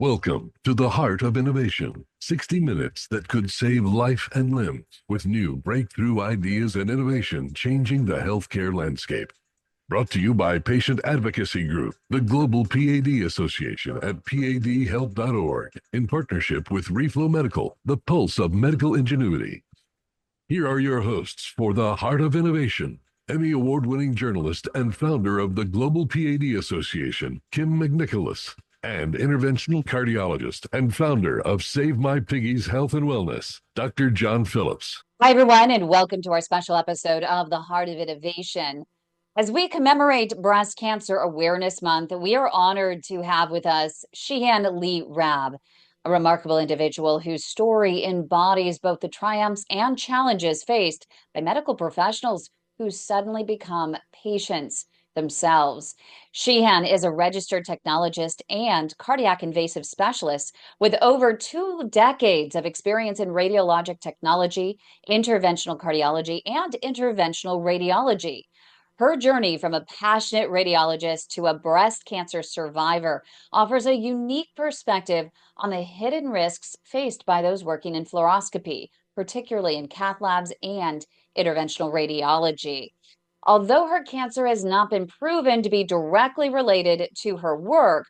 Welcome to the Heart of Innovation, 60 minutes that could save life and limb with new breakthrough ideas and innovation changing the healthcare landscape. Brought to you by Patient Advocacy Group, the Global P.A.D. Association at padhelp.org, in partnership with Reflow Medical, the pulse of medical ingenuity. Here are your hosts for the Heart of Innovation, Emmy Award-winning journalist and founder of the Global P.A.D. Association, Kim McNicholas, and interventional cardiologist and founder of Save My Piggies Health and Wellness, Dr. John Phillips. Hi, everyone, and welcome to our special episode of the Heart of Innovation. As we commemorate Breast Cancer Awareness Month, we are honored to have with us Sheehan Raab, a remarkable individual whose story embodies both the triumphs and challenges faced by medical professionals who suddenly become patients themselves. Sheehan is a registered technologist and cardiac invasive specialist with over 2 decades of experience in radiologic technology, interventional cardiology, and interventional radiology. Her journey from a passionate radiologist to a breast cancer survivor offers a unique perspective on the hidden risks faced by those working in fluoroscopy, particularly in cath labs and interventional radiology. Although her cancer has not been proven to be directly related to her work,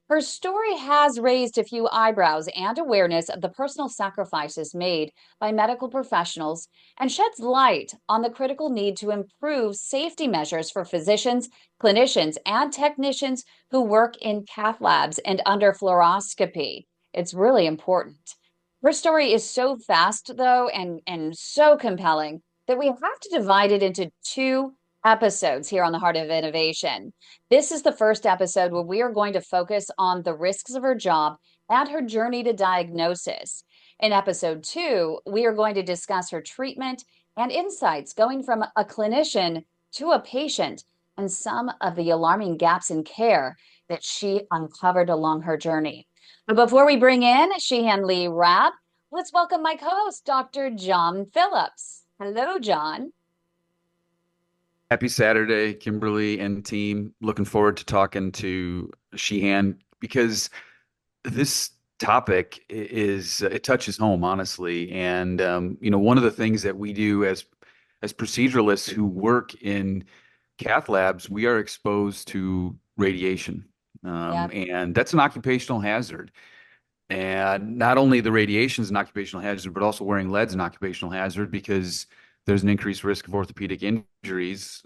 her story has raised a few eyebrows and awareness of the personal sacrifices made by medical professionals and sheds light on the critical need to improve safety measures for physicians, clinicians, and technicians who work in cath labs and under fluoroscopy. It's really important. Her story is so fast, though, and so compelling that we have to divide it into two episodes here on the Heart of Innovation. This is the first episode where we are going to focus on the risks of her job and her journey to diagnosis. In episode 2, we are going to discuss her treatment and insights going from a clinician to a patient and some of the alarming gaps in care that she uncovered along her journey. But before we bring in Sheehan Raab, let's welcome my co-host, Dr. John Phillips. Hello, John. Happy Saturday, Kimberly and team. Looking forward to talking to Sheehan because this topic it touches home, honestly. And one of the things that we do as proceduralists who work in cath labs, we are exposed to radiation, and that's an occupational hazard. And not only the radiation is an occupational hazard, but also wearing lead is an occupational hazard because there's an increased risk of orthopedic injuries,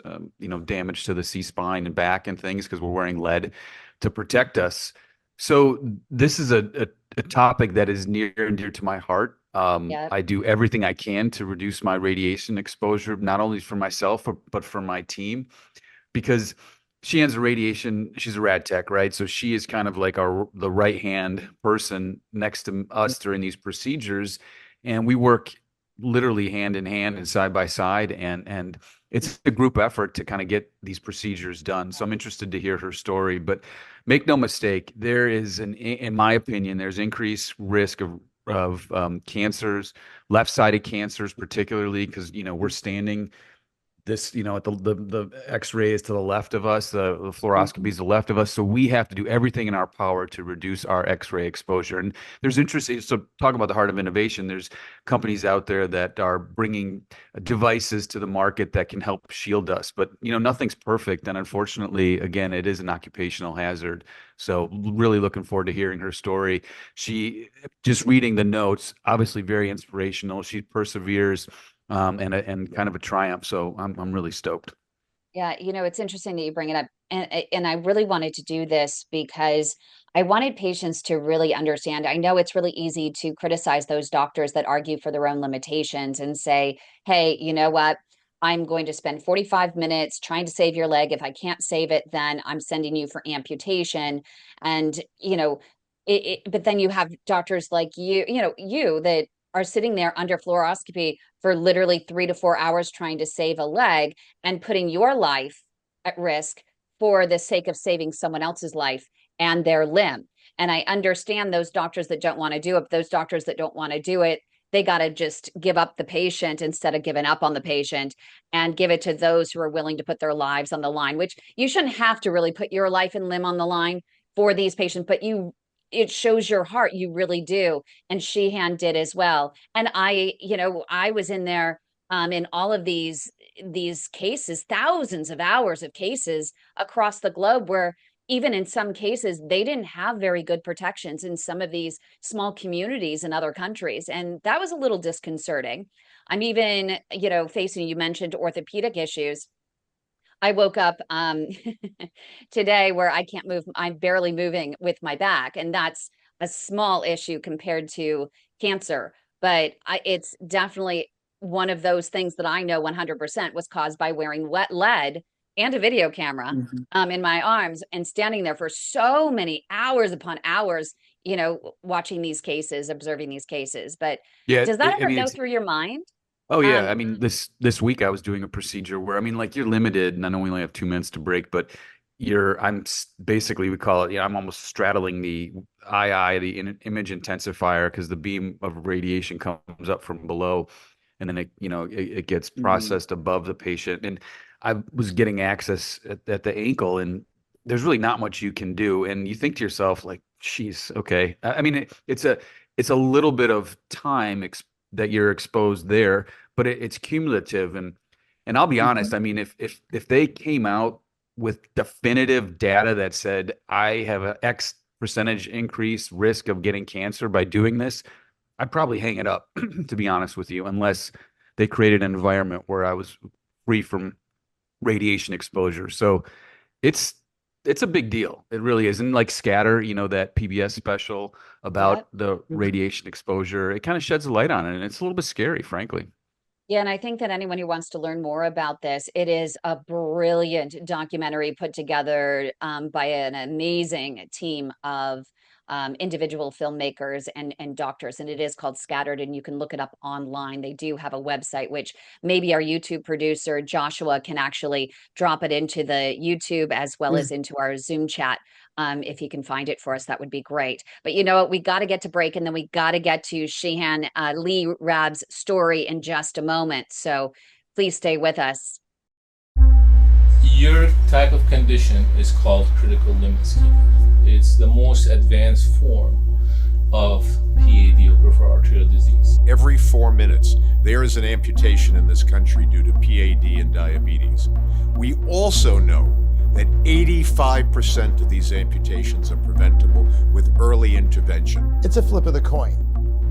damage to the C-spine and back and things because we're wearing lead to protect us. So this is a topic that is near and dear to my heart. I do everything I can to reduce my radiation exposure, not only for myself, but for my team, because she's a rad tech, right? So she is kind of like the right-hand person next to us during these procedures. And we work literally hand in hand and side by side, and it's a group effort to kind of get these procedures done. So I'm interested to hear her story, but make no mistake, in my opinion, there's increased risk of cancers, left-sided cancers, particularly because we're standing this, at the X-ray is to the left of us, the fluoroscopy is to the left of us. So we have to do everything in our power to reduce our X-ray exposure. And there's interesting, so talk about the heart of innovation. There's companies out there that are bringing devices to the market that can help shield us, but nothing's perfect. And unfortunately, again, it is an occupational hazard. So really looking forward to hearing her story. She, just reading the notes, obviously very inspirational. She perseveres. And kind of a triumph. So I'm really stoked. Yeah, it's interesting that you bring it up. And I really wanted to do this because I wanted patients to really understand. I know it's really easy to criticize those doctors that argue for their own limitations and say, hey, you know what? I'm going to spend 45 minutes trying to save your leg. If I can't save it, then I'm sending you for amputation. And, but then you have doctors like you that are sitting there under fluoroscopy for literally 3 to 4 hours trying to save a leg and putting your life at risk for the sake of saving someone else's life and their limb. And I understand those doctors that don't want to do it. Those doctors that don't want to do it, they got to just give up the patient instead of giving up on the patient and give it to those who are willing to put their lives on the line, which you shouldn't have to really put your life and limb on the line for these patients, but you it shows your heart. You really do. And Sheehan did as well. And I was in there in all of these cases, thousands of hours of cases across the globe, where even in some cases they didn't have very good protections in some of these small communities in other countries, and that was a little disconcerting. I'm even, facing, you mentioned orthopedic issues. I woke up today where I can't move. I'm barely moving with my back, and that's a small issue compared to cancer. But it's definitely one of those things that I know 100% was caused by wearing wet lead and a video camera in my arms and standing there for so many hours upon hours, watching these cases, observing these cases. But Yeah, does that I ever mean, go it's through your mind? oh yeah. Um, I mean, this week I was doing a procedure where, I mean, like, you're limited, and I know we only have 2 minutes to break, but basically, we call it, I'm almost straddling the image intensifier, because the beam of radiation comes up from below, and then it gets processed above the patient. And I was getting access at the ankle, and there's really not much you can do. And you think to yourself, like, geez, okay. I mean, it's a little bit of time that you're exposed there, but it's cumulative. And I'll be honest, I mean, if they came out with definitive data that said I have an X percentage increased risk of getting cancer by doing this, I'd probably hang it up, to be honest with you, unless they created an environment where I was free from radiation exposure. So it's a big deal. It really is. And like Scatter, that PBS special yeah. about the radiation exposure, it kind of sheds a light on it, and it's a little bit scary, frankly. Yeah, and I think that anyone who wants to learn more about this, it is a brilliant documentary put together by an amazing team of individual filmmakers and doctors, and it is called Scattered, and you can look it up online. They do have a website, which maybe our YouTube producer Joshua can actually drop it into the YouTube as well as into our Zoom chat. If he can find it for us, that would be great. But you know what? We got to get to break, and then we got to get to Sheehan Lee Raab's story in just a moment. So please stay with us. Your type of condition is called critical limb ischemia. It's the most advanced form of P.A.D. or peripheral arterial disease. Every 4 minutes, there is an amputation in this country due to P.A.D. and diabetes. We also know that 85% of these amputations are preventable with early intervention. It's a flip of the coin.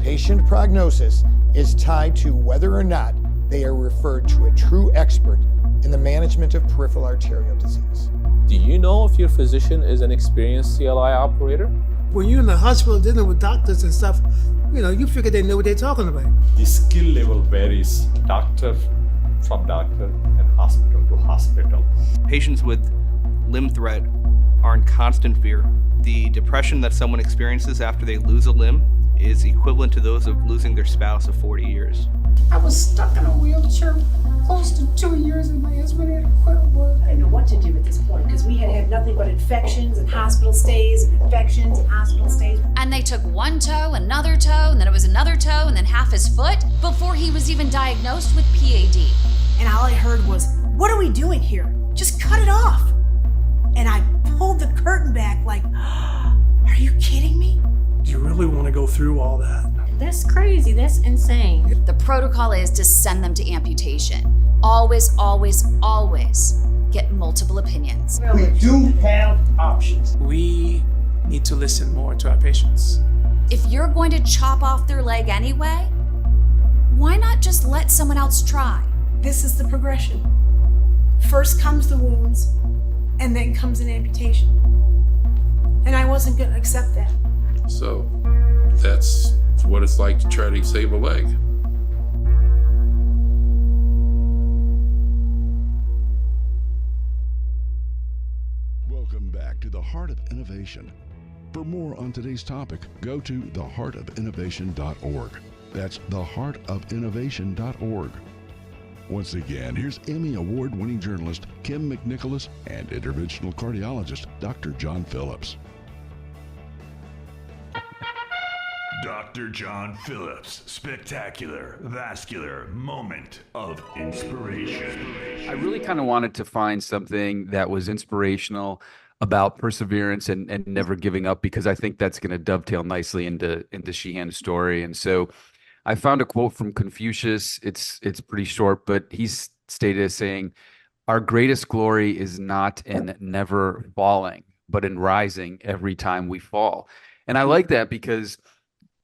Patient prognosis is tied to whether or not they are referred to a true expert in the management of peripheral arterial disease. Do you know if your physician is an experienced CLI operator? When you're in the hospital dealing with doctors and stuff, you figure they know what they're talking about. The skill level varies doctor from doctor and hospital to hospital. Patients with limb threat are in constant fear. The depression that someone experiences after they lose a limb is equivalent to those of losing their spouse of 40 years. I was stuck in a wheelchair close to 2 years and my husband had to quit work. I didn't know what to do at this point because we had had nothing but infections and hospital stays and infections and hospital stays. And they took one toe, another toe, and then it was another toe, and then half his foot before he was even diagnosed with PAD. And all I heard was, "What are we doing here? Just cut it off." And I pulled the curtain back like, "Are you kidding me?" Do you really want to go through all that? That's crazy. That's insane. The protocol is to send them to amputation. Always, always, always get multiple opinions. We do have options. We need to listen more to our patients. If you're going to chop off their leg anyway, why not just let someone else try? This is the progression. First comes the wounds, and then comes an amputation. And I wasn't going to accept that. So that's what it's like to try to save a leg. Welcome back to the Heart of Innovation. For more on today's topic, go to theheartofinnovation.org. That's theheartofinnovation.org. Once again, here's Emmy Award-winning journalist Kim McNicholas and interventional cardiologist Dr. John Phillips. Dr. John Phillips, spectacular vascular moment of inspiration. I really kind of wanted to find something that was inspirational, about perseverance and never giving up, because I think that's going to dovetail nicely into Sheehan's story. And so I found a quote from Confucius. It's pretty short, but he's stated as saying, "Our greatest glory is not in never falling, but in rising every time we fall." And I like that because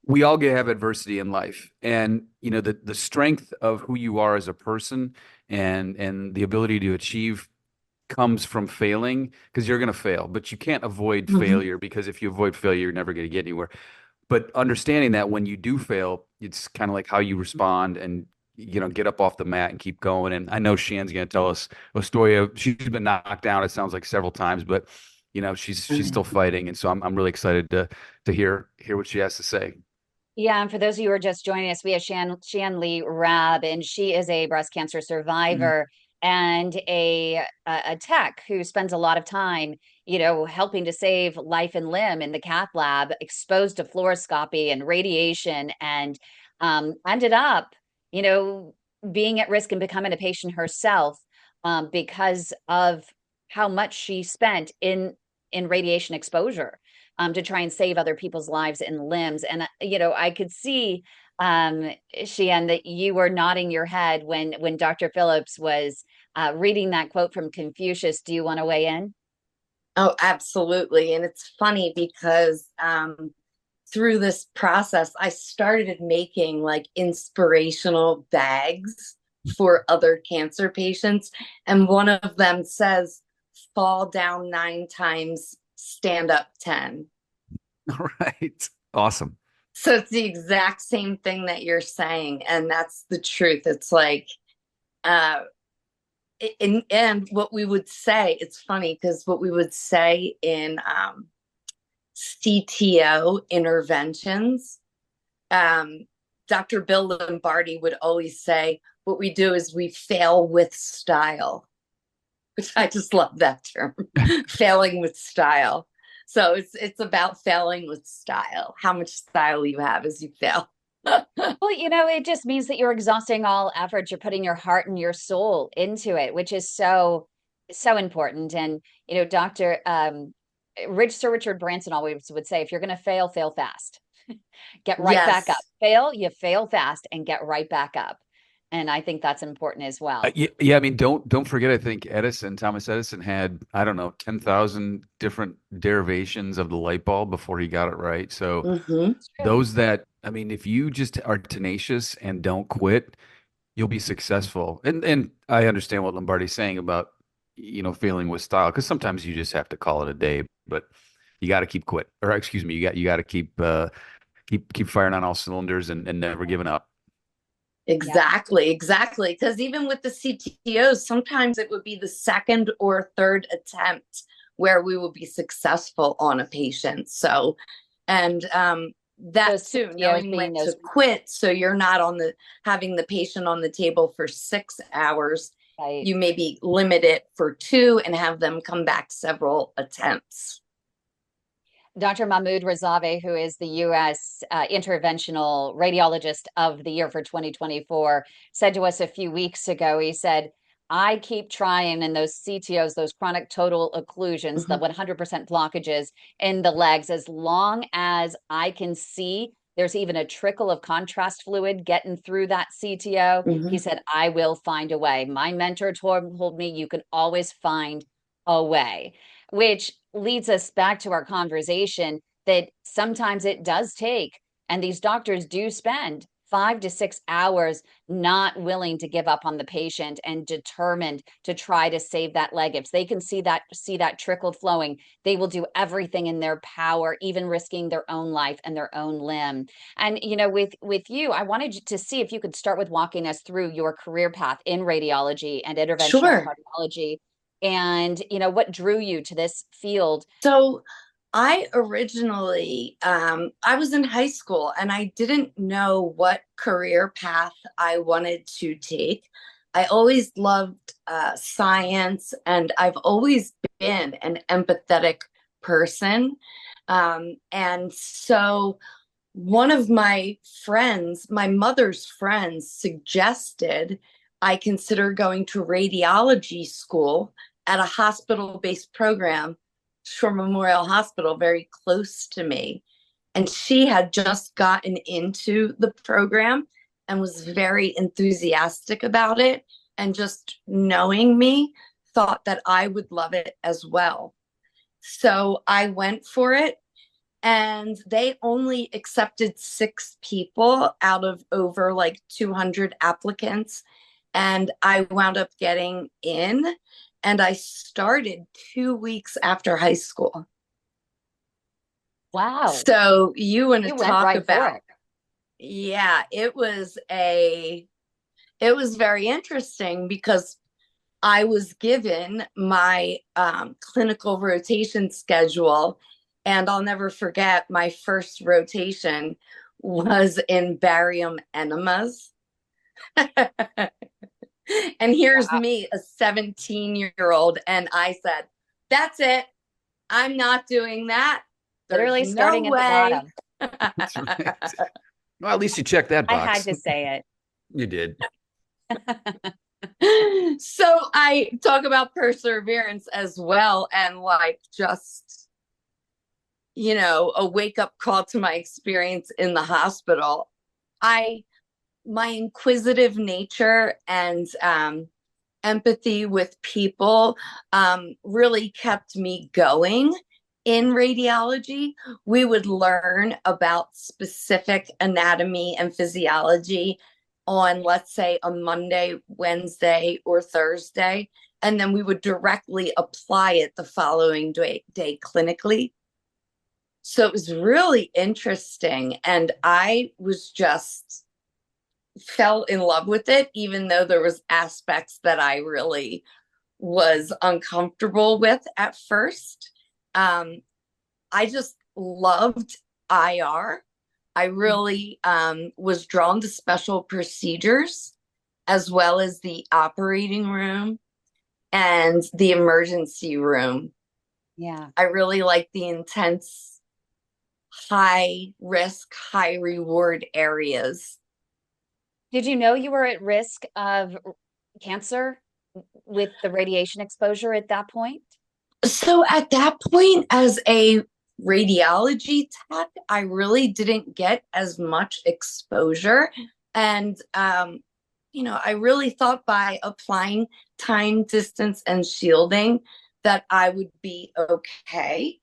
we all have adversity in life, and the strength of who you are as a person and the ability to achieve comes from failing, because you're going to fail, but you can't avoid failure, because if you avoid failure, you're never going to get anywhere. But understanding that when you do fail, it's kind of like how you respond and get up off the mat and keep going. And I know Shan's going to tell us a story of, she's been knocked down, it sounds like, several times, but she's still fighting, and so I'm really excited to hear what she has to say. Yeah, and for those of you who are just joining us, we have Sheehan Lee Raab, and she is a breast cancer survivor and a tech who spends a lot of time, helping to save life and limb in the Cath Lab, exposed to fluoroscopy and radiation, and ended up, being at risk and becoming a patient herself, because of how much she spent in radiation exposure, to try and save other people's lives and limbs. And I could see, Sheehan, that you were nodding your head when Dr. Phillips was reading that quote from Confucius. Do you want to weigh in? Oh, absolutely. And it's funny because through this process, I started making like inspirational bags for other cancer patients. And one of them says, "Fall down 9 times, stand up 10." All right. Awesome. So it's the exact same thing that you're saying. And that's the truth. It's like, and what we would say, it's funny because what we would say in CTO interventions, Dr. Bill Lombardi would always say, what we do is we fail with style, which I just love that term, failing with style. So it's about failing with style. How much style you have as you fail. Well, it just means that you're exhausting all efforts. You're putting your heart and your soul into it, which is so important. And, Dr. Sir Richard Branson always would say, if you're going to fail, fail fast. Get right back up. You fail fast and get right back up. And I think that's important as well. Yeah, I mean, don't forget, I think Thomas Edison had, I don't know, 10,000 different derivations of the light bulb before he got it right. So those that, I mean, if you just are tenacious and don't quit, you'll be successful. And I understand what Lombardi's saying about, failing with style, because sometimes you just have to call it a day, but you got to keep you got to keep firing on all cylinders and never giving up. Exactly. Because even with the CTOs, sometimes it would be the second or third attempt where we will be successful on a patient. So, and that too, knowing when to quit, so you're not having the patient on the table for 6 hours. Right. You maybe limit it for 2 and have them come back several attempts. Dr. Mahmoud Razave, who is the U.S. Interventional Radiologist of the Year for 2024, said to us a few weeks ago, he said, I keep trying in those CTOs, those chronic total occlusions, the 100% blockages in the legs, as long as I can see there's even a trickle of contrast fluid getting through that CTO. He said, I will find a way. My mentor told me you can always find a way, which leads us back to our conversation that sometimes it does take, and these doctors do spend 5 to 6 hours not willing to give up on the patient and determined to try to save that leg. If they can see that trickle flowing, they will do everything in their power, even risking their own life and their own limb. And with you, I wanted to see if you could start with walking us through your career path in radiology and interventional cardiology. And, what drew you to this field? So I originally, I was in high school and I didn't know what career path I wanted to take. I always loved science, and I've always been an empathetic person. And so one of my friends, my mother's friends, suggested I consider going to radiology school at a hospital-based program Shore Memorial Hospital, very close to me. And she had just gotten into the program and was very enthusiastic about it. And just knowing me, thought that I would love it as well. So I went for it, and they only accepted 6 people out of over like 200 applicants. And I wound up getting in, and I started 2 weeks after high school. Wow. So you want to talk right about, yeah, it was very interesting because I was given my clinical rotation schedule, and I'll never forget my first rotation was in barium enemas. And here's me, a 17-year-old, and I said, that's it. I'm not doing that. Literally starting at the bottom. Well, at least you checked that box. I had to say it. You did. So I talk about perseverance as well, and like just, you know, a wake-up call to my experience in the hospital. My inquisitive nature and empathy with people really kept me going in radiology. We would learn about specific anatomy and physiology on, let's say, a Monday, Wednesday, or Thursday, and then we would directly apply it the following day clinically. So it was really interesting, and I was just fell in love with it, even though there was aspects that I really was uncomfortable with at first. I just loved IR. I really was drawn to special procedures, as well as the operating room and the emergency room. Yeah. I really like the intense, high risk, high reward areas. Did you know you were at risk of cancer with the radiation exposure at that point? So at that point, as a radiology tech, I really didn't get as much exposure. And, you know, I really thought by applying time, distance, and shielding that I would be okay.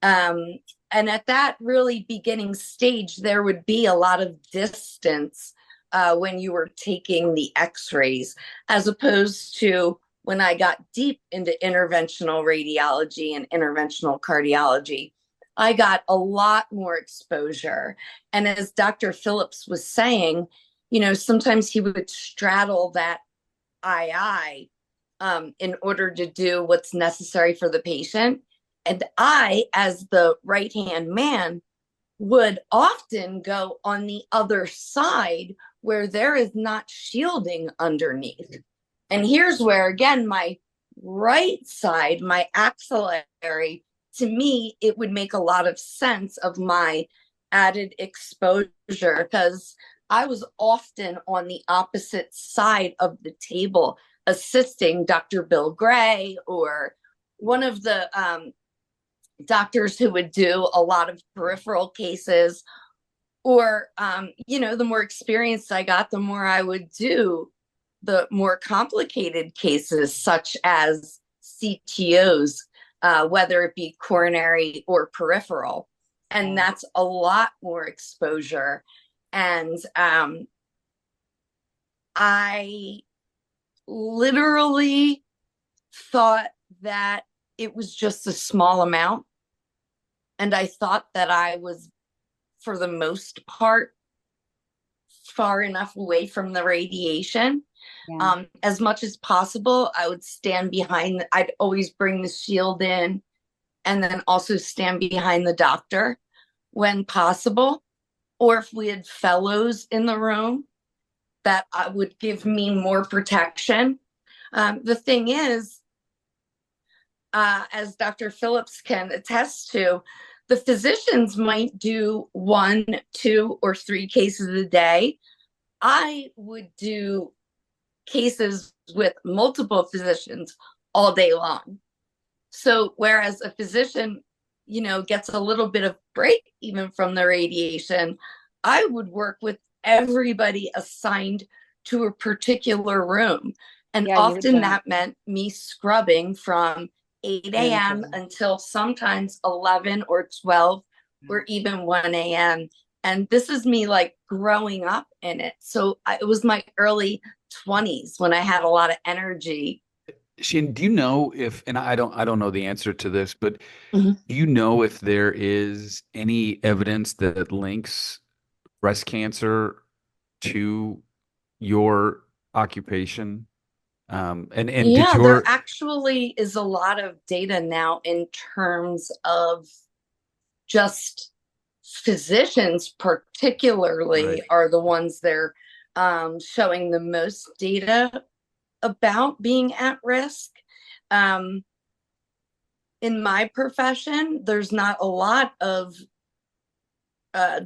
And at that really beginning stage, there would be a lot of distance when you were taking the x-rays, as opposed to when I got deep into interventional radiology and interventional cardiology. I got a lot more exposure. And as Dr. Phillips was saying, you know, sometimes he would straddle that II in order to do what's necessary for the patient. And I, as the right-hand man, would often go on the other side where there is not shielding underneath. And here's where, again, my right side, my axillary, to me, it would make a lot of sense of my added exposure, because I was often on the opposite side of the table assisting Dr. Bill Gray, or one of the doctors who would do a lot of peripheral cases, or, you know, the more experienced I got, the more I would do the more complicated cases, such as CTOs, whether it be coronary or peripheral. And that's a lot more exposure. And I literally thought that it was just a small amount. And I thought that I was, for the most part, far enough away from the radiation. Yeah. As much as possible, I would stand behind, I'd always bring the shield in, and then also stand behind the doctor when possible. Or if we had fellows in the room, that would give me more protection. The thing is, as Dr. Phillips can attest to, the physicians might do 1, 2, or 3 cases a day. I would do cases with multiple physicians all day long. So whereas a physician, gets a little bit of break even from the radiation, I would work with everybody assigned to a particular room. And often that meant me scrubbing from 8 a.m. until sometimes 11 or 12 or even 1 a.m. And this is me like growing up in it. So it was my early 20s when I had a lot of energy. Sheehan, do you know if, and I don't know the answer to this, but do you know if there is any evidence that links breast cancer to your occupation? There actually is a lot of data now in terms of just physicians particularly are the ones they're showing the most data about being at risk. In my profession, there's not a lot of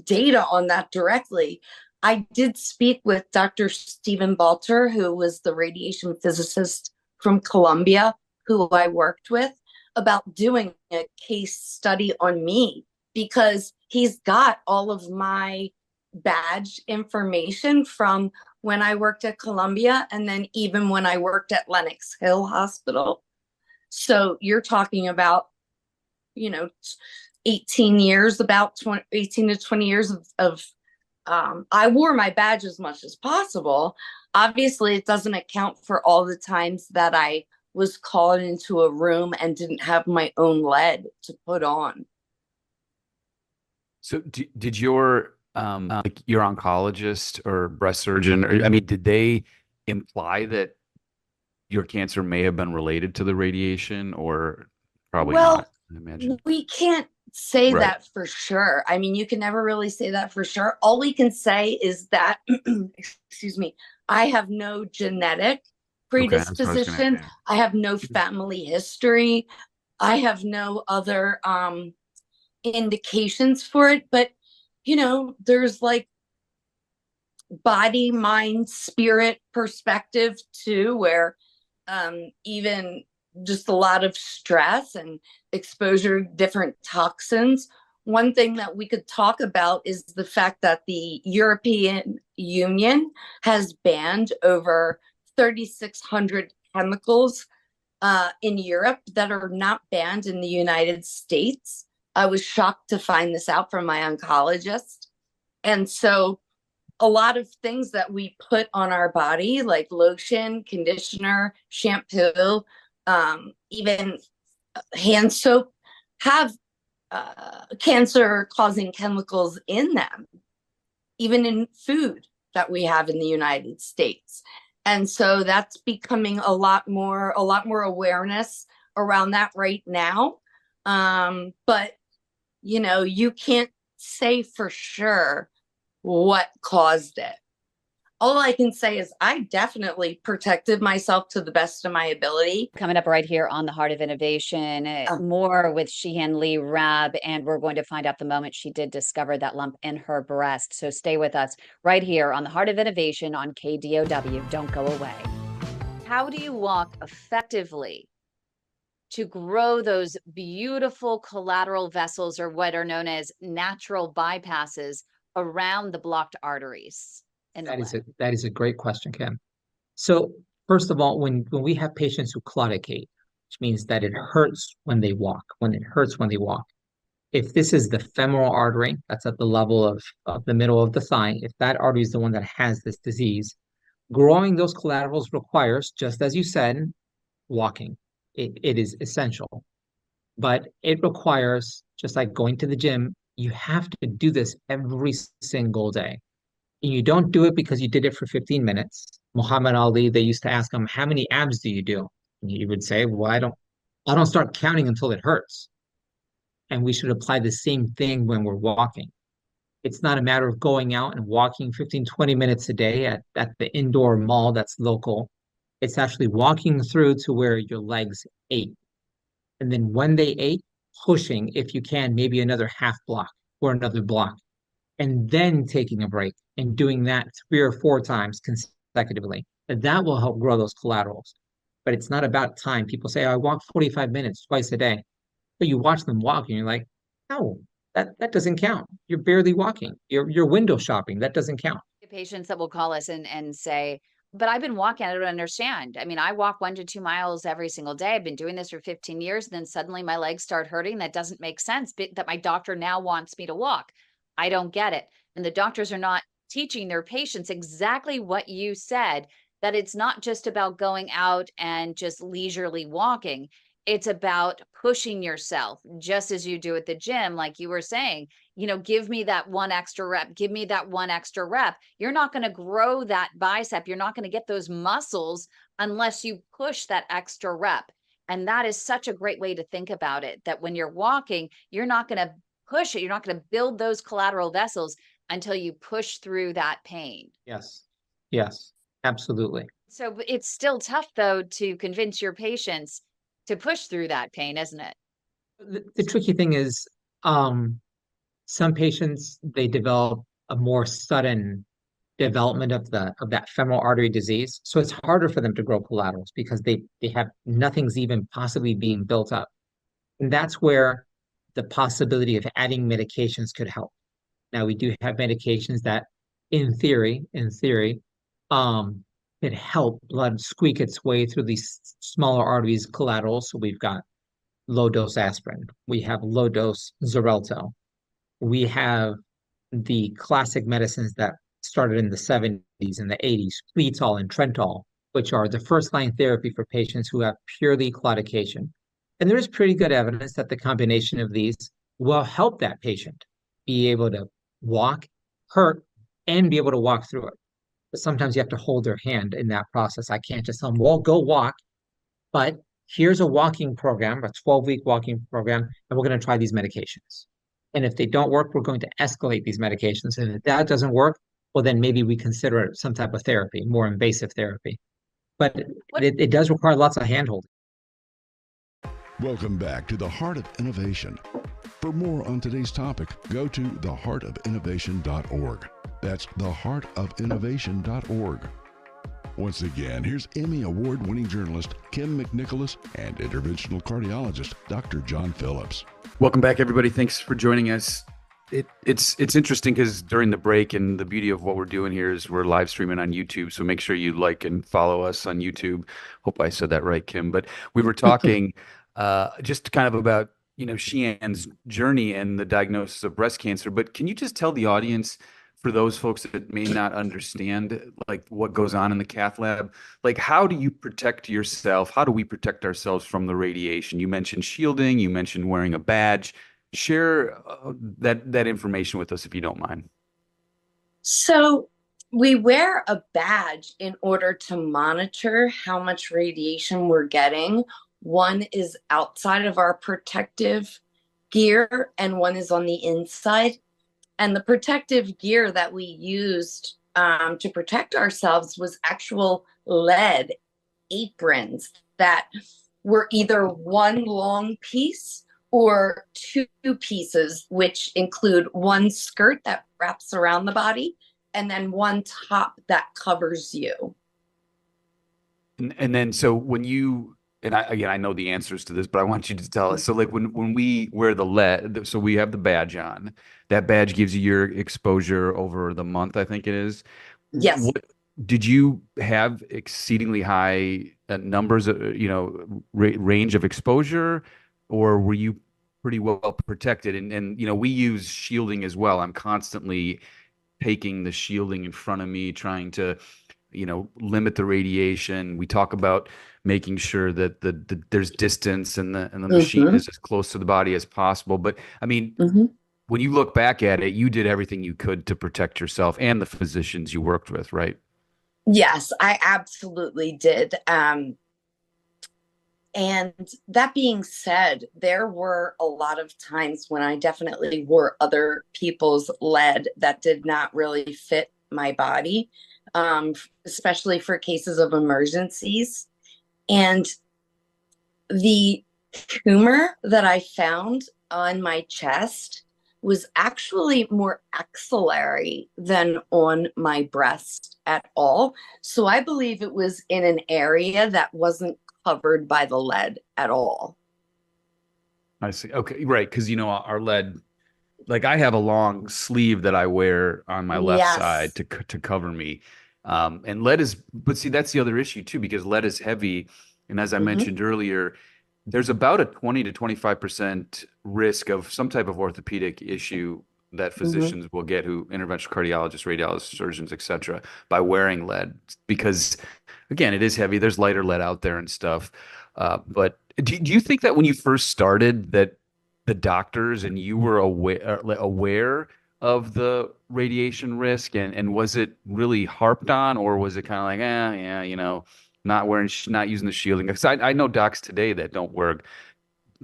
data on that directly. I did speak with Dr. Stephen Balter, who was the radiation physicist from Columbia, who I worked with, about doing a case study on me, because he's got all of my badge information from when I worked at Columbia and then even when I worked at Lenox Hill Hospital. So you're talking about, 18 years, about 18 to 20 years of I wore my badge as much as possible. Obviously, it doesn't account for all the times that I was called into a room and didn't have my own lead to put on. So did your your oncologist or breast surgeon, did they imply that your cancer may have been related to the radiation, or probably not, I imagine? We can't say that for sure. I mean, you can never really say that for sure. All we can say is that, excuse me, I have no genetic predisposition. I have no family history. I have no other indications for it. But, there's like body, mind, spirit perspective too, where even just a lot of stress and exposure to different toxins. One thing that we could talk about is the fact that the European Union has banned over 3,600 chemicals in Europe that are not banned in the United States. I was shocked to find this out from my oncologist. And so a lot of things that we put on our body, like lotion, conditioner, shampoo, even hand soap, have cancer-causing chemicals in them, even in food that we have in the United States. And so that's becoming a lot more awareness around that right now. But, you can't say for sure what caused it. All I can say is I definitely protected myself to the best of my ability. Coming up right here on the Heart of Innovation, more with Sheehan Lee Raab, and we're going to find out the moment she did discover that lump in her breast. So stay with us right here on the Heart of Innovation on KDOW. Don't go away. How do you walk effectively to grow those beautiful collateral vessels, or what are known as natural bypasses, around the blocked arteries? That is a great question, Kim. So first of all, when we have patients who claudicate, which means that it hurts when they walk, if this is the femoral artery, that's at the level of the middle of the thigh, if that artery is the one that has this disease, growing those collaterals requires, just as you said, walking. It is essential. But it requires, just like going to the gym, you have to do this every single day. And you don't do it because you did it for 15 minutes. Muhammad Ali, they used to ask him, how many abs do you do? And he would say, well, I don't start counting until it hurts. And we should apply the same thing when we're walking. It's not a matter of going out and walking 15, 20 minutes a day at the indoor mall that's local. It's actually walking through to where your legs ache. And then when they ache, pushing, if you can, maybe another half block or another block. And then taking a break and doing that 3 or 4 times consecutively. That will help grow those collaterals. but it's not about time. People say, oh, I walk 45 minutes twice a day, but you watch them walk and you're like, no, that doesn't count. You're barely walking. You're window shopping. That doesn't count. Patients that will call us and say, but I've been walking, I don't understand. I mean, I walk 1 to 2 miles every single day. I've been doing this for 15 years. And then suddenly my legs start hurting. That doesn't make sense, but that my doctor now wants me to walk. I don't get it. And the doctors are not teaching their patients exactly what you said, that it's not just about going out and just leisurely walking. It's about pushing yourself, just as you do at the gym, like you were saying, give me that one extra rep, give me that one extra rep. You're not going to grow that bicep. You're not going to get those muscles unless you push that extra rep. And that is such a great way to think about it, that when you're walking, you're not going to push it. You're not going to build those collateral vessels until you push through that pain. Yes. Yes, absolutely. So it's still tough, though, to convince your patients to push through that pain, isn't it? The tricky thing is, some patients, they develop a more sudden development of that femoral artery disease. So it's harder for them to grow collaterals because they have nothing's even possibly being built up. And that's where the possibility of adding medications could help. Now, we do have medications that in theory, can help blood squeak its way through these smaller arteries collaterals. So we've got low dose aspirin, we have low dose Xarelto, we have the classic medicines that started in the 70s and the 80s, Fleetol and Trentol, which are the first line therapy for patients who have purely claudication. And there is pretty good evidence that the combination of these will help that patient be able to walk, hurt, and be able to walk through it. But sometimes you have to hold their hand in that process. I can't just tell them, well, go walk, but here's a walking program, a 12-week walking program, and we're going to try these medications. And if they don't work, we're going to escalate these medications. And if that doesn't work, well, then maybe we consider some type of therapy, more invasive therapy. But it does require lots of handholding. Welcome back to the Heart of Innovation. For more on today's topic, go to theheartofinnovation.org. That's theheartofinnovation.org. Once again, here's Emmy Award-winning journalist Kim McNicholas and interventional cardiologist Dr. John Phillips. Welcome back, everybody. Thanks for joining us. It's interesting because during the break, and the beauty of what we're doing here is we're live streaming on YouTube. So make sure you like and follow us on YouTube. Hope I said that right, Kim. But we were talking just kind of about Sheehan's journey and the diagnosis of breast cancer. But can you just tell the audience, for those folks that may not understand like what goes on in the Cath Lab, like how do you protect yourself? How do we protect ourselves from the radiation? You mentioned shielding, you mentioned wearing a badge. Share that information with us if you don't mind. So we wear a badge in order to monitor how much radiation we're getting. One is outside of our protective gear and one is on the inside. And the protective gear that we used to protect ourselves was actual lead aprons that were either one long piece or two pieces, which include one skirt that wraps around the body and then one top that covers you. And then, so when you, and I know the answers to this, but I want you to tell us. So like when we wear the lead, so we have the badge on, that badge gives you your exposure over the month, I think it is. Yes. Did you have exceedingly high numbers, range of exposure, or were you pretty well protected? And we use shielding as well. I'm constantly taking the shielding in front of me, trying to, limit the radiation. We talk about making sure that there's distance and the machine is as close to the body as possible. But I mean, when you look back at it, you did everything you could to protect yourself and the physicians you worked with, right? Yes, I absolutely did. And that being said, there were a lot of times when I definitely wore other people's lead that did not really fit my body, especially for cases of emergencies. And the tumor that I found on my chest was actually more axillary than on my breast at all. So I believe it was in an area that wasn't covered by the lead at all. I see. Okay, right. Because, our lead, like I have a long sleeve that I wear on my left side to cover me. And lead is, but see, that's the other issue too, because lead is heavy. And as I mentioned earlier, there's about a 20 to 25% risk of some type of orthopedic issue that physicians will get, who interventional cardiologists, radiologists, surgeons, etc., by wearing lead, because again, it is heavy. There's lighter lead out there and stuff. But do you think that when you first started, that the doctors and you were aware of the radiation risk, and was it really harped on, or was it kind of like, yeah, not using the shielding? Because I know docs today that don't wear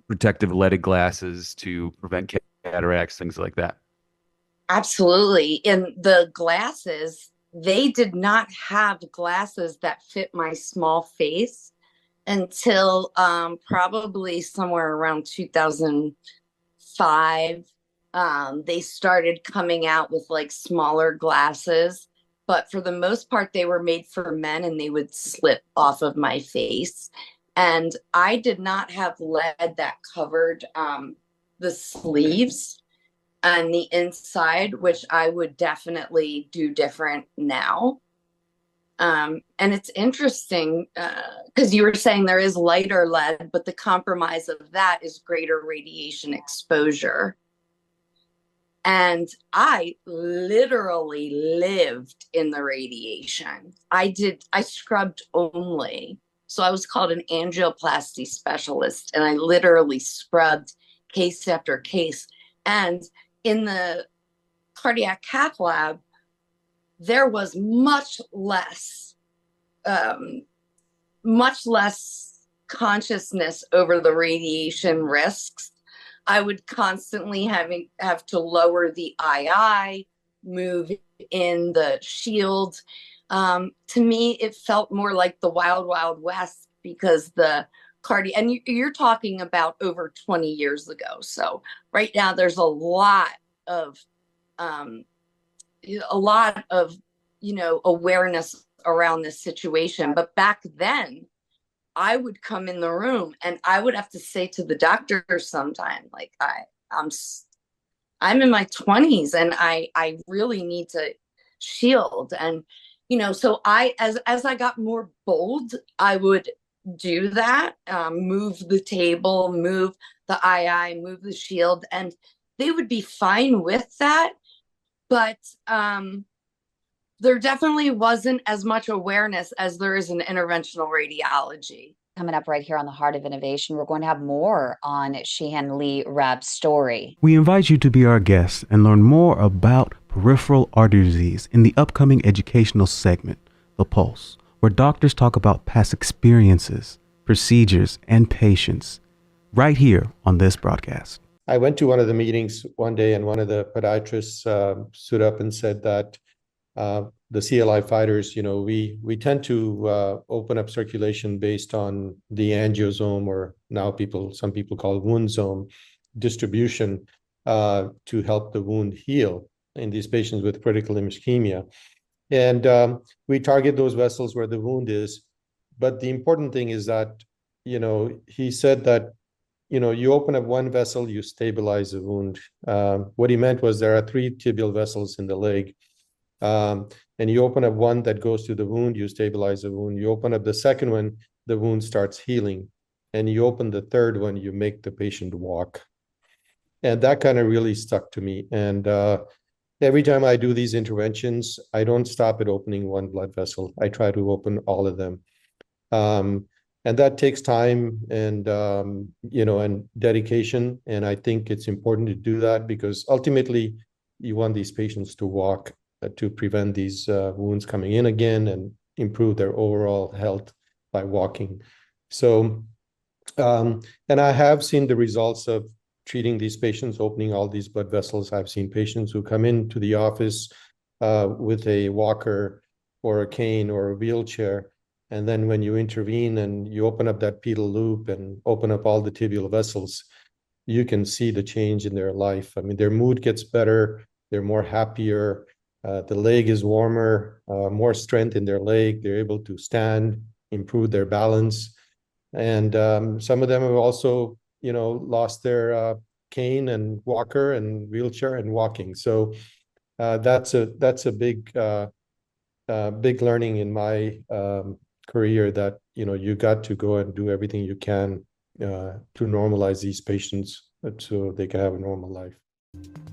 protective leaded glasses to prevent cataracts, things like that. Absolutely. And the glasses, they did not have glasses that fit my small face until probably somewhere around 2005. They started coming out with like smaller glasses, but for the most part, they were made for men and they would slip off of my face. And I did not have lead that covered the sleeves on the inside, which I would definitely do different now. And it's interesting because you were saying there is lighter lead, but the compromise of that is greater radiation exposure. And I literally lived in the radiation. I scrubbed only. So I was called an angioplasty specialist, and I literally scrubbed case after case. And in the cardiac cath lab, there was much less consciousness over the radiation risks. I would constantly have to lower the II, move in the shield. To me, it felt more like the Wild Wild West, because the and you're talking about over 20 years ago. So right now there's a lot of awareness around this situation. But back then, I would come in the room and I would have to say to the doctor sometime, like, I'm in my 20s and I really need to shield. And, so as I got more bold, I would do that, move the table, move the II, move the shield, and they would be fine with that. But there definitely wasn't as much awareness as there is in interventional radiology. Coming up right here on The Heart of Innovation, we're going to have more on Sheehan Lee Raab's story. We invite you to be our guest and learn more about peripheral artery disease in the upcoming educational segment, The Pulse, where doctors talk about past experiences, procedures, and patients, right here on this broadcast. I went to one of the meetings one day, and one of the podiatrists stood up and said that the CLI fighters, we tend to open up circulation based on the angiosome, or now some people call it wound zone distribution, to help the wound heal in these patients with critical limb ischemia. And we target those vessels where the wound is. But the important thing is that, he said that, you open up one vessel, you stabilize the wound. What he meant was there are 3 tibial vessels in the leg. And you open up one that goes to the wound, you stabilize the wound. You open up the second one, the wound starts healing. And you open the third one, you make the patient walk. And that kind of really stuck to me. And every time I do these interventions, I don't stop at opening one blood vessel. I try to open all of them. And that takes time and, and dedication. And I think it's important to do that, because ultimately you want these patients to walk, to prevent these wounds coming in again and improve their overall health by walking. So, and I have seen the results of treating these patients, opening all these blood vessels. I've seen patients who come into the office with a walker or a cane or a wheelchair. And then when you intervene and you open up that pedal loop and open up all the tibial vessels, you can see the change in their life. I mean, their mood gets better. They're more happier. The leg is warmer, more strength in their leg. They're able to stand, improve their balance. And some of them have also, lost their cane and walker and wheelchair and walking. So that's a big learning in my career, that you got to go and do everything you can to normalize these patients so they can have a normal life.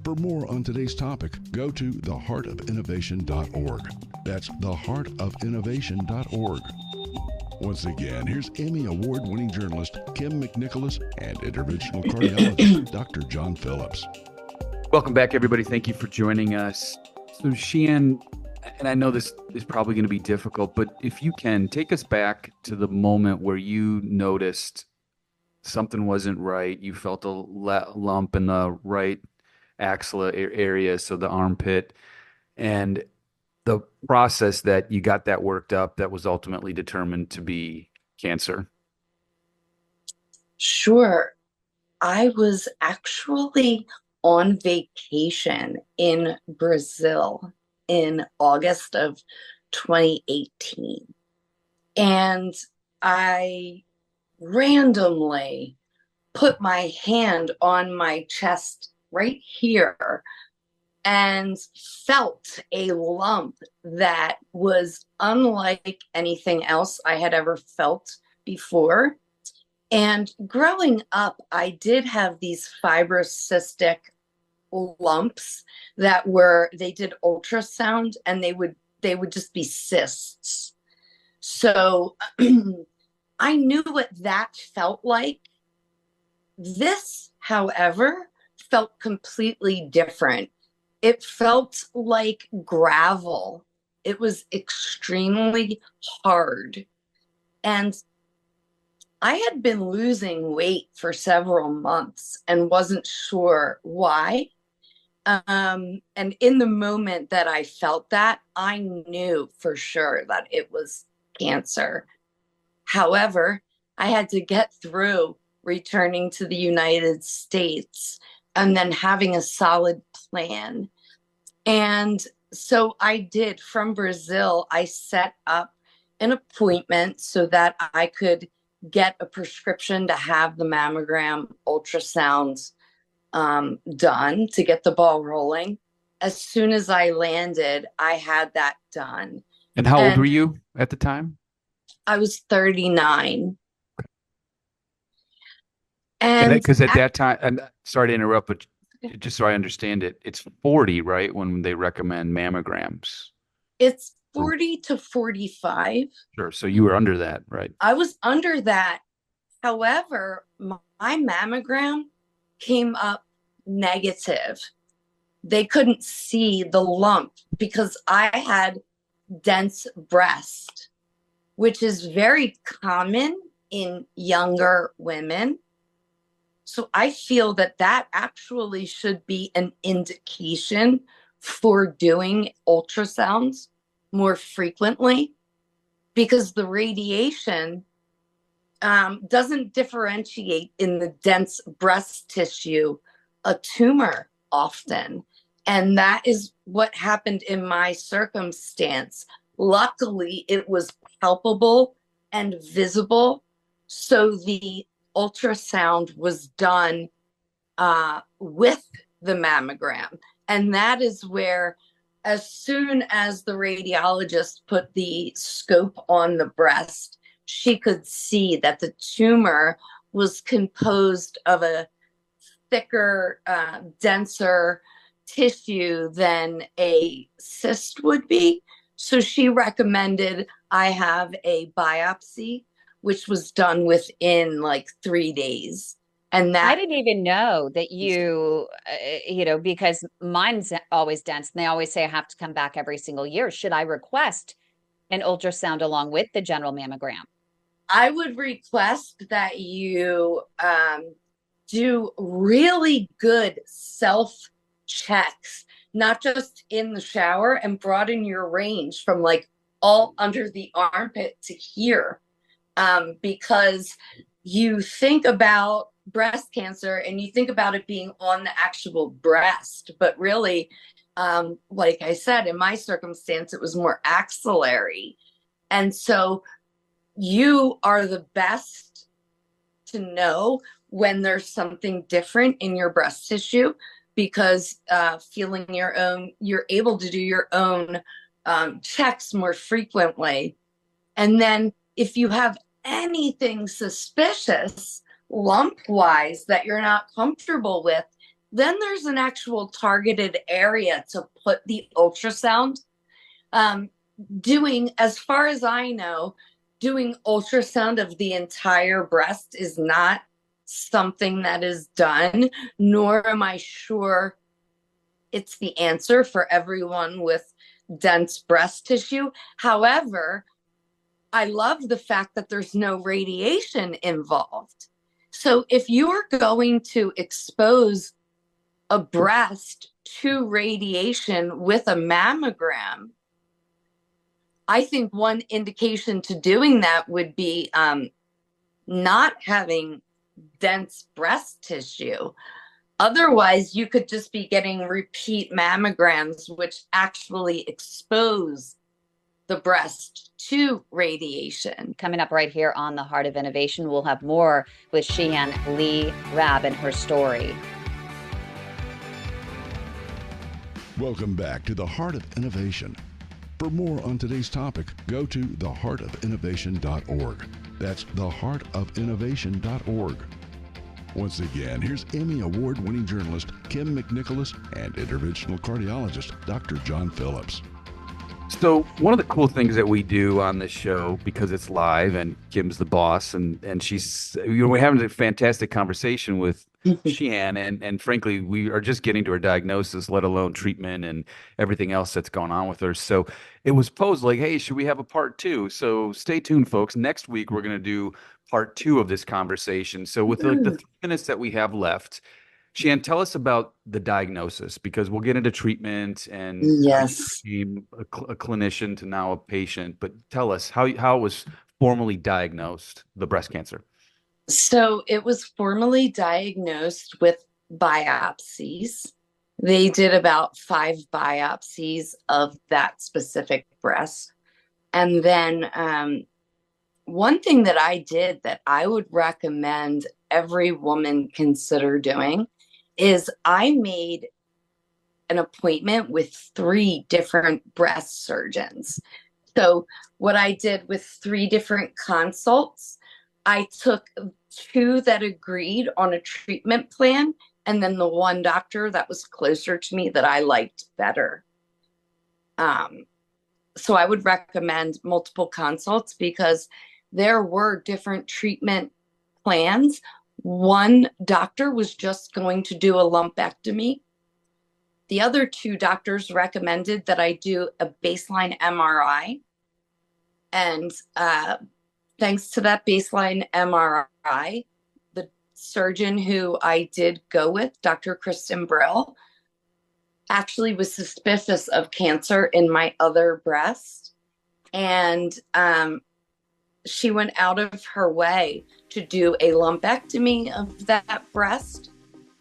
For more on today's topic, go to theheartofinnovation.org. That's theheartofinnovation.org. Once again, here's Emmy Award-winning journalist Kim McNicholas and interventional cardiologist Dr. John Phillips. Welcome back, everybody. Thank you for joining us. So, Sheehan, and I know this is probably going to be difficult, but if you can, take us back to the moment where you noticed something wasn't right. You felt a lump in the right axilla area, so the armpit, and the process that you got that worked up that was ultimately determined to be cancer. Sure. I was actually on vacation in Brazil in August of 2018. And I randomly put my hand on my chest right here and felt a lump that was unlike anything else I had ever felt before. And growing up, I did have these fibrocystic lumps that they did ultrasound, and they would just be cysts. So I knew what that felt like. This, however, felt completely different. It felt like gravel. It was extremely hard. And I had been losing weight for several months and wasn't sure why. And in the moment that I felt that, I knew for sure that it was cancer. However, I had to get through returning to the United States and then having a solid plan. And so I did. From Brazil, I set up an appointment so that I could get a prescription to have the mammogram ultrasounds done to get the ball rolling. As soon as I landed, I had that done. And how old were you at the time? I was 39. And because at that time, and sorry to interrupt, but just so I understand it, it's 40, right, when they recommend mammograms? It's 40 to 45. Sure. So you were under that, right? I was under that. However, my mammogram came up negative. They couldn't see the lump because I had dense breast, which is very common in younger women. So I feel that actually should be an indication for doing ultrasounds more frequently, because the radiation doesn't differentiate in the dense breast tissue a tumor often. And that is what happened in my circumstance. Luckily, it was palpable and visible. So the ultrasound was done with the mammogram. And that is where, as soon as the radiologist put the scope on the breast, she could see that the tumor was composed of a thicker, denser tissue than a cyst would be. So she recommended I have a biopsy, which was done within like 3 days. And that I didn't even know that you because mine's always dense and they always say I have to come back every single year. Should I request an ultrasound along with the general mammogram? I would request that you do really good self checks, not just in the shower, and broaden your range from like all under the armpit to here. Because you think about breast cancer and you think about it being on the actual breast, but really, like I said, in my circumstance, it was more axillary. And so you are the best to know when there's something different in your breast tissue, because feeling your own, you're able to do your own checks more frequently. And then if you have anything suspicious lump wise that you're not comfortable with, then there's an actual targeted area to put the ultrasound. Doing, as far as I know, doing ultrasound of the entire breast is not something that is done, nor am I sure it's the answer for everyone with dense breast tissue. However, I love the fact that there's no radiation involved. So if you're going to expose a breast to radiation with a mammogram, I think one indication to doing that would be not having dense breast tissue. Otherwise, you could just be getting repeat mammograms, which actually expose the breast to radiation. Coming up right here on The Heart of Innovation, we'll have more with Sheehan L. Raab and her story. Welcome back to the Heart of Innovation. For more on today's topic, go to theheartofinnovation.org. That's theheartofinnovation.org. Once again, here's Emmy Award-winning journalist Kim McNicholas and interventional cardiologist Dr. John Phillips. So one of the cool things that we do on this show, because it's live and Kim's the boss, and she's, we're having a fantastic conversation with Sheehan, and frankly, we are just getting to her diagnosis, let alone treatment and everything else that's going on with her. So it was posed like, hey, should we have a part 2? So stay tuned, folks. Next week, we're going to do part 2 of this conversation. So with the 3 minutes that we have left, Sheehan, tell us about the diagnosis, because we'll get into treatment and yes, a clinician to now a patient. But tell us how it was formally diagnosed, the breast cancer. So it was formally diagnosed with biopsies. They did about 5 biopsies of that specific breast. And then one thing that I did that I would recommend every woman consider doing is I made an appointment with 3 different breast surgeons. So what I did with 3 different consults, I took 2 that agreed on a treatment plan, and then the 1 doctor that was closer to me that I liked better. So I would recommend multiple consults because there were different treatment plans. One doctor was just going to do a lumpectomy. The other 2 doctors recommended that I do a baseline MRI. And thanks to that baseline MRI, the surgeon who I did go with, Dr. Kristen Brill, actually was suspicious of cancer in my other breast. And she went out of her way to do a lumpectomy of that breast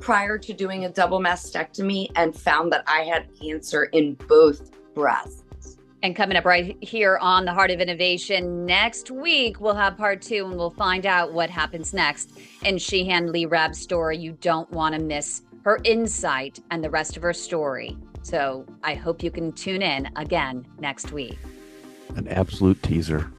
prior to doing a double mastectomy, and found that I had cancer in both breasts. And coming up right here on The Heart of Innovation next week, we'll have part 2, and we'll find out what happens next in Sheehan L. Raab's story. You don't want to miss her insight and the rest of her story. So I hope you can tune in again next week. An absolute teaser.